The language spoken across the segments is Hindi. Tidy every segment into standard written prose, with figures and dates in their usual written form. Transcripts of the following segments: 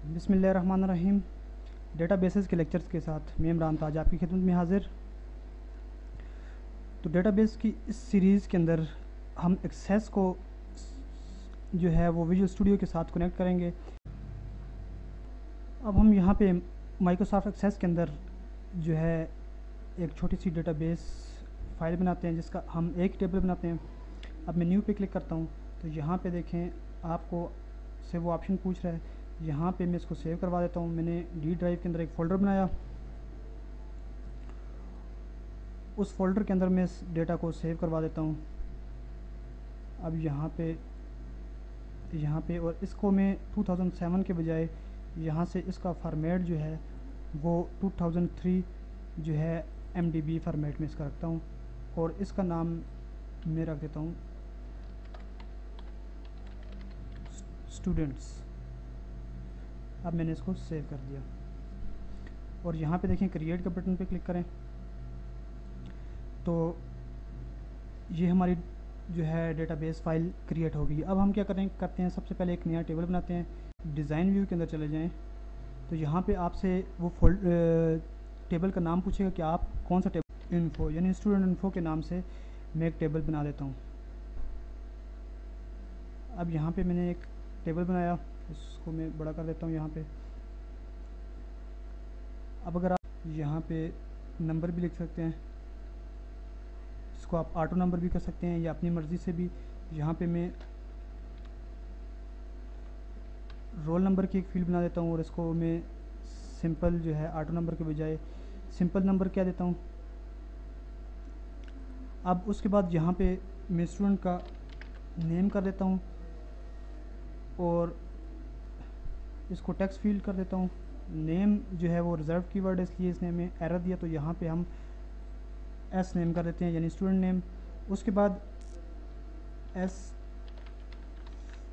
बिस्मिल्लाहिर्रहमानिर्रहीम। डेटाबेसेस के लेक्चर्स के साथ मैं इमरान ताज आपकी खिदमत में हाजिर। तो डेटाबेस की इस सीरीज़ के अंदर हम एक्सेस को जो है वो विजुअल स्टूडियो के साथ कनेक्ट करेंगे। अब हम यहाँ पे माइक्रोसॉफ्ट एक्सेस के अंदर जो है एक छोटी सी डेटाबेस फाइल बनाते हैं जिसका हम एक टेबल बनाते हैं। अब मैं न्यू पे क्लिक करता हूँ तो यहाँ पे देखें आपको से वो ऑप्शन पूछ रहा है। यहाँ पे मैं इसको सेव करवा देता हूँ। मैंने डी ड्राइव के अंदर एक फ़ोल्डर बनाया, उस फोल्डर के अंदर मैं इस डेटा को सेव करवा देता हूँ। अब यहाँ पे और इसको मैं 2007 के बजाय यहाँ से इसका फॉर्मेट जो है वो 2003 जो है MDB फॉर्मेट में इसका रखता हूँ और इसका नाम मैं रख देता हूँ स्टूडेंट्स। अब मैंने इसको सेव कर दिया और यहाँ पे देखें क्रिएट के बटन पे क्लिक करें तो ये हमारी जो है डेटाबेस फाइल क्रिएट होगी। अब हम क्या करते हैं, सबसे पहले एक नया टेबल बनाते हैं। डिज़ाइन व्यू के अंदर चले जाएं तो यहाँ पे आपसे वो टेबल का नाम पूछेगा कि आप कौन सा टेबल, इन्फो यानी स्टूडेंट इन्फो के नाम से मैं एक टेबल बना देता हूँ। अब यहाँ पे मैंने एक टेबल बनाया, इसको मैं बड़ा कर देता हूँ यहाँ पे। अब अगर आप यहाँ पे नंबर भी लिख सकते हैं, इसको आप ऑटो नंबर भी कर सकते हैं या अपनी मर्ज़ी से भी। यहाँ पे मैं रोल नंबर की एक फील्ड बना देता हूँ और इसको मैं सिंपल जो है ऑटो नंबर के बजाय सिंपल नंबर क्या देता हूँ। अब उसके बाद यहाँ पे मैं स्टूडेंट का नेम कर देता हूँ और इसको टेक्स्ट फील्ड कर देता हूँ। नेम जो है वो रिजर्व कीवर्ड है इसलिए इसने हमें एरर दिया, तो यहाँ पे हम एस नेम कर देते हैं यानी स्टूडेंट नेम। उसके बाद एस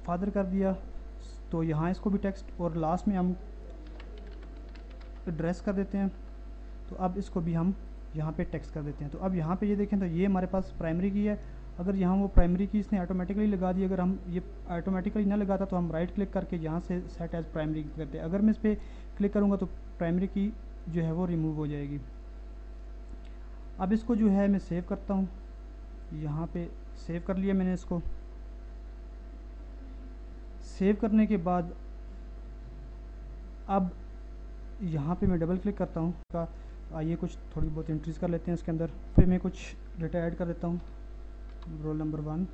फादर कर दिया तो यहाँ इसको भी टेक्स्ट और लास्ट में हम एड्रेस कर देते हैं। तो अब इसको भी हम यहाँ पे टेक्स्ट कर देते हैं। तो अब यहाँ पे ये देखें तो ये हमारे पास प्राइमरी की है। अगर यहाँ वो प्राइमरी की इसने ऑटोमेटिकली लगा दी, अगर हम ये ऑटोमेटिकली ना लगाता तो हम राइट क्लिक करके यहाँ से सेट एज प्राइमरी करते हैं। अगर मैं इस पर क्लिक करूँगा तो प्राइमरी की जो है वो रिमूव हो जाएगी। अब इसको जो है मैं सेव करता हूँ, यहाँ पे सेव कर लिया मैंने इसको। सेव करने के बाद अब यहाँ पे मैं डबल क्लिक करता हूँ का आइए कुछ थोड़ी बहुत एंट्रीज कर लेते हैं इसके अंदर। फिर मैं कुछ डेटा ऐड कर देता हूँ। Roll number 1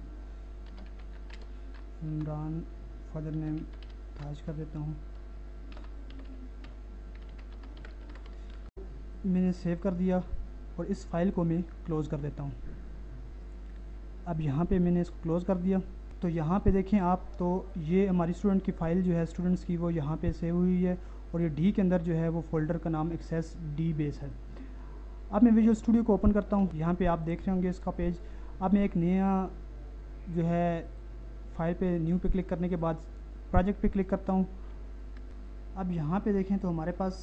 Imran, father name Taj कर देता हूँ। मैंने सेव कर दिया और इस फाइल को मैं क्लोज़ कर देता हूँ। अब यहाँ पे मैंने इसको क्लोज़ कर दिया तो यहाँ पे देखें आप, तो ये हमारी स्टूडेंट की फ़ाइल जो है स्टूडेंट्स की वो यहाँ पे सेव हुई है और ये डी के अंदर जो है वो फोल्डर का नाम एक्सेस डी बेस है। अब मैं विजुअल स्टूडियो को ओपन करता हूँ। यहाँ पे आप देख रहे होंगे इसका पेज। अब मैं एक नया जो है फाइल पे न्यू पे क्लिक करने के बाद प्रोजेक्ट पे क्लिक करता हूँ। अब यहाँ पे देखें तो हमारे पास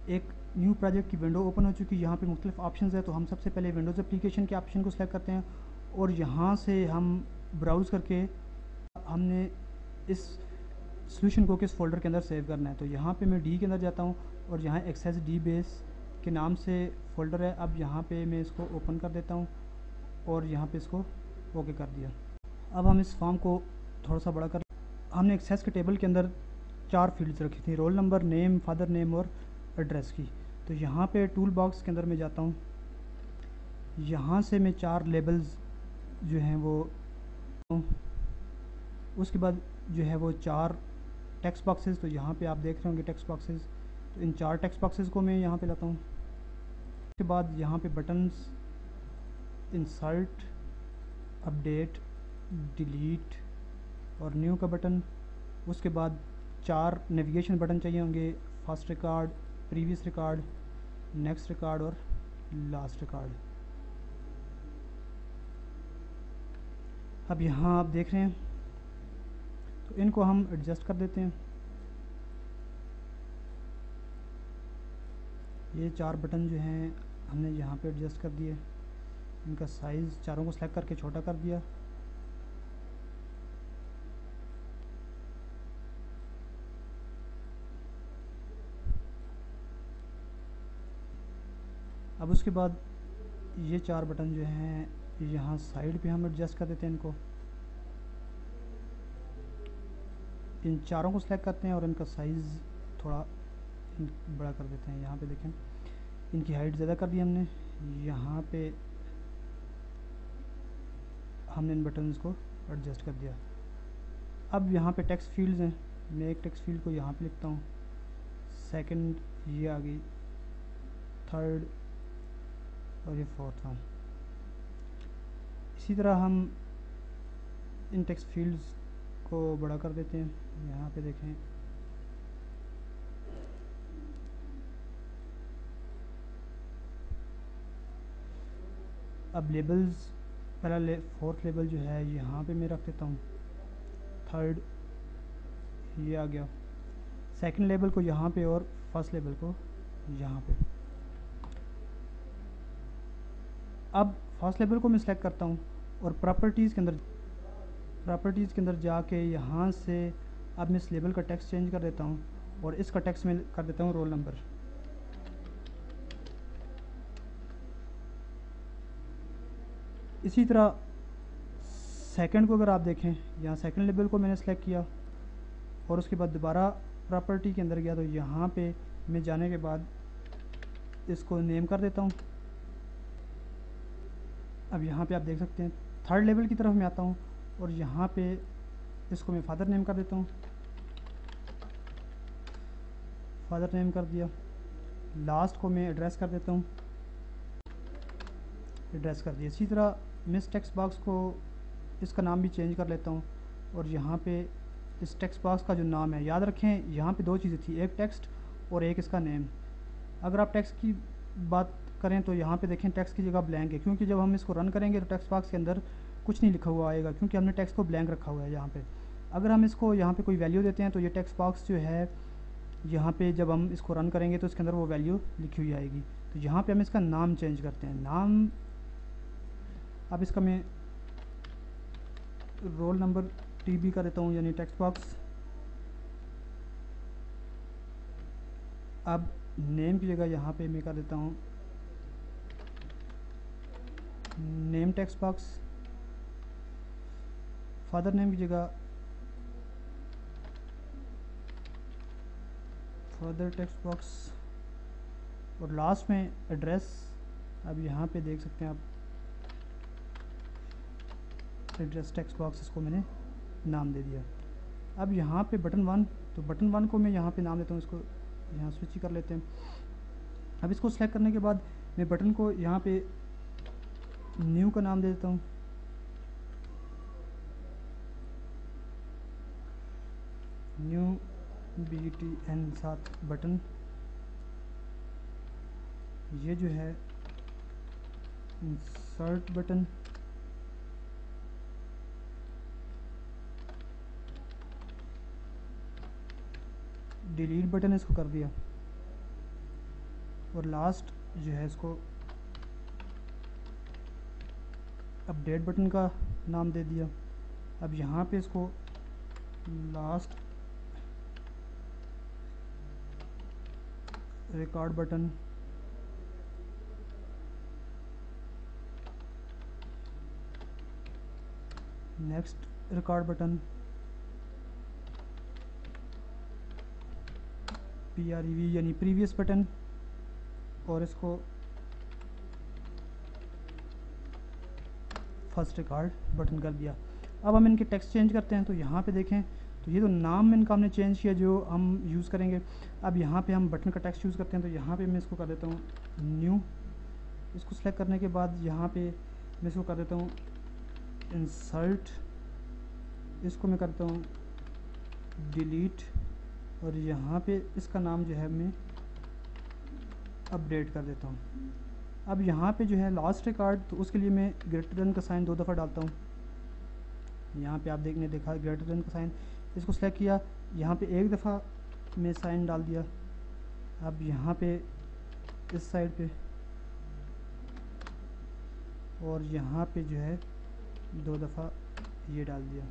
एक न्यू प्रोजेक्ट की विंडो ओपन हो चुकी है। यहाँ पे मुख्तलिफ ऑप्शंस है, तो हम सबसे पहले विंडोज़ एप्लीकेशन के ऑप्शन को सिलेक्ट करते हैं और यहाँ से हम ब्राउज़ करके हमने इस सोल्यूशन को किस फोल्डर के अंदर सेव करना है। तो यहाँ पे मैं डी के अंदर जाता हूँ और यहाँ एक्सेस डी बेस के नाम से फ़ोल्डर है। अब यहाँ पे मैं इसको ओपन कर देता हूँ और यहाँ पे इसको ओके कर दिया। अब हम इस फॉर्म को थोड़ा सा बड़ा कर, हमने एक्सेस के टेबल के अंदर 4 फील्ड्स रखी थी, roll number, name, father name और एड्रेस की। तो यहाँ पे टूल बॉक्स के अंदर मैं जाता हूँ, यहाँ से मैं 4 लेबल्स जो हैं वो, उसके बाद जो है वो 4 टेक्स्ट बॉक्सेस। तो यहाँ पे आप देख रहे होंगे टेक्स्ट बॉक्सेस, तो इन 4 टेक्स्ट बॉक्सेस को मैं यहाँ पे लाता हूँ। उसके बाद यहाँ पे बटन्स, इंसर्ट, अपडेट, डिलीट और न्यू का बटन। उसके बाद 4 नेविगेशन बटन चाहिए होंगे, first record, previous record, next record और लास्ट रिकॉर्ड। अब यहाँ आप देख रहे हैं तो इनको हम एडजस्ट कर देते हैं। ये 4 बटन जो हैं हमने यहाँ पे एडजस्ट कर दिए, इनका साइज़ चारों को सेलेक्ट करके छोटा कर दिया। अब उसके बाद ये 4 बटन जो हैं यहाँ साइड पे हम एडजस्ट कर देते हैं इनको। इन चारों को सिलेक्ट करते हैं और इनका साइज़ थोड़ा बड़ा कर देते हैं। यहाँ पे देखें इनकी हाइट ज़्यादा कर दी हमने। यहाँ पे हमने इन बटन्स को एडजस्ट कर दिया। अब यहाँ पे टेक्स्ट फील्ड्स हैं। मैं एक टेक्स्ट फील्ड को यहाँ पे लिखता हूँ। सेकंड ये आ गई, थर्ड और ये फोर्थ वन। इसी तरह हम इन टेक्स्ट फील्ड्स को बड़ा कर देते हैं। यहाँ पे देखें अब लेबल्स, पहला फोर्थ लेबल जो है यहाँ पे मैं रख देता हूँ, थर्ड ये आ गया, सेकंड लेबल को यहाँ पे और फर्स्ट लेबल को यहाँ पे। अब फर्स्ट लेबल को मैं सिलेक्ट करता हूँ और प्रॉपर्टीज़ के अंदर जाके यहाँ से अब मैं इस लेबल का टेक्स्ट चेंज कर देता हूँ और इसका टेक्स्ट में कर देता हूँ रोल नंबर। इसी तरह सेकंड को अगर आप देखें, यहाँ सेकंड लेबल को मैंने सेलेक्ट किया और उसके बाद दोबारा प्रॉपर्टी के अंदर गया तो यहाँ पे मैं जाने के बाद इसको नेम कर देता हूँ। अब यहाँ पे आप देख सकते हैं थर्ड लेवल की तरफ मैं आता हूँ और यहाँ पे इसको मैं फादर नेम कर देता हूँ। फादर नेम कर दिया। लास्ट को मैं एड्रेस कर देता हूँ, एड्रेस कर दिया। इसी तरह मैं इस टेक्स्ट बॉक्स को इसका नाम भी चेंज कर लेता हूँ और यहाँ पे इस टेक्स्ट बॉक्स का जो नाम है, याद रखें यहाँ पे दो चीज़ें थी, एक टेक्स्ट और एक इसका नेम। अगर आप टेक्स्ट की बात करें तो यहाँ पे देखें टेक्स्ट की जगह ब्लैंक है, क्योंकि जब हम इसको रन करेंगे तो टेक्स्ट बॉक्स के अंदर कुछ नहीं लिखा हुआ आएगा, क्योंकि हमने टेक्स्ट को ब्लैंक रखा हुआ है यहाँ पे। अगर हम इसको यहाँ पे कोई वैल्यू देते हैं तो ये टेक्स्ट बॉक्स जो है यहाँ पे जब हम इसको रन करेंगे तो इसके अंदर वो वैल्यू लिखी हुई आएगी। तो यहाँ पे हम इसका नाम चेंज करते हैं। नाम अब इसका मैं रोल नंबर टीबी कर देता हूँ, यानी टेक्स्ट बॉक्स। अब नेम की जगह यहाँ पे मैं कर देता हूँ name text box. Father name की जगह फादर टेक्स्ट बॉक्स और लास्ट में एड्रेस। अब यहाँ पे देख सकते हैं आप एड्रेस टेक्स्ट बॉक्स, इसको मैंने नाम दे दिया। अब यहाँ पे बटन 1, तो बटन 1 को मैं यहाँ पे नाम देता हूँ, इसको यहाँ स्विच ही कर लेते हैं। अब इसको सेलेक्ट करने के बाद मैं बटन को यहाँ पे न्यू का नाम दे देता हूँ। न्यू BTN साथ बटन। ये जो है इंसर्ट बटन। डिलीट बटन इसको कर दिया और लास्ट जो है इसको अपडेट बटन का नाम दे दिया। अब यहाँ पे इसको last record button, next record button, PREV यानी प्रीवियस बटन, और इसको फर्स्ट रिकॉर्ड बटन कर दिया। अब हम इनके टेक्स्ट चेंज करते हैं। तो यहाँ पे देखें तो ये तो नाम इनका हमने चेंज किया जो हम यूज़ करेंगे। अब यहाँ पे हम बटन का टेक्स्ट यूज़ करते हैं। तो यहाँ पे मैं इसको कर देता हूँ न्यू। इसको सेलेक्ट करने के बाद यहाँ पे मैं इसको कर देता हूँ इंसर्ट। इसको मैं करता हूँ डिलीट और यहाँ पे इसका नाम जो है मैं अपडेट कर देता हूँ। अब यहाँ पे जो है लास्ट रिकॉर्ड, तो उसके लिए मैं ग्रेटर देन का साइन 2 दफ़ा डालता हूँ। यहाँ पे आप देखा ग्रेटर देन का साइन, इसको सेलेक्ट किया, यहाँ पे 1 दफ़ा मैं साइन डाल दिया। अब यहाँ पे इस साइड पे और यहाँ पे जो है 2 दफ़ा ये डाल दिया।